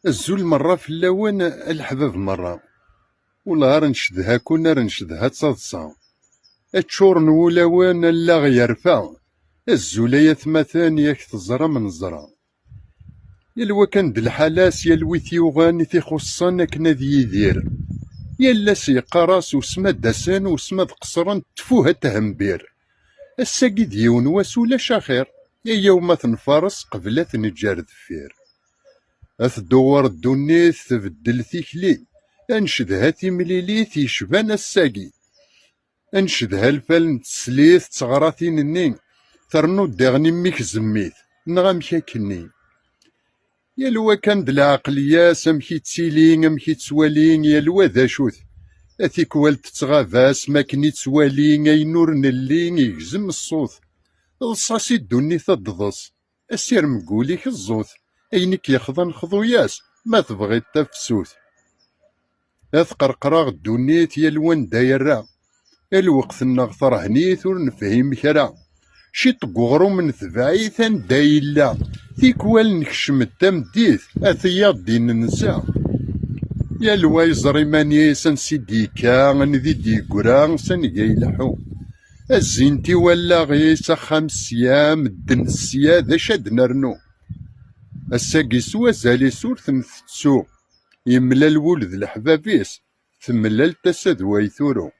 الزول مرة في اللون الحباب مرة، والغار نشدها كنا رنشدها تصدصا، اتشور نولوان اللاغ يرفع، الزولية ثمثان ياك تزرى من زرى. يلوا كان د الحالاس يلوي ثيوغان تيخصن كنا ذي يدير، يلا سيقراس وسما داسان وسما قصرا تفوها تهمبير. الساقي ديون واسولا شاخير، يا يوم تنفرس قبل تنجار دفير. أثدور الدنيا تبدل تيكلي، أنشدها تيمليليت يشبان الساقي، أنشدها الفال تسليث تغراثين النين، ترنو داغني ميك زميت نغم كاكني. يلوا كان د العقلية أمكي تسيلين أمكي تسوالين يلوا ذا شوث، أثيكوال تتغافاس ماكني تسوالين أي نور نلين يجزم الصوت. ضصاصي الدنيا تضضص، السير مقوليك الزوث، أينك يخضن خضوياس ما تبغي تفسوث. أثقرقراغ الدنيا يلوان دايرة، الوقت نغثر هنيث ونفهم كرا، شي طقوغرو من ثبعيثا دايلا، تيكوال نكشم التمديث أثيا دين ننسى. يلوا يزري ماني سن سيديكا ندي ديكورا سن يلحو، الزينتي ولا غيس خمس سيام الدن السيا ذا شاد نرنو. الساقي سوا زالي سور ثمثتسو، يملا الولد الحبابيس ثملا التسد ويثورو.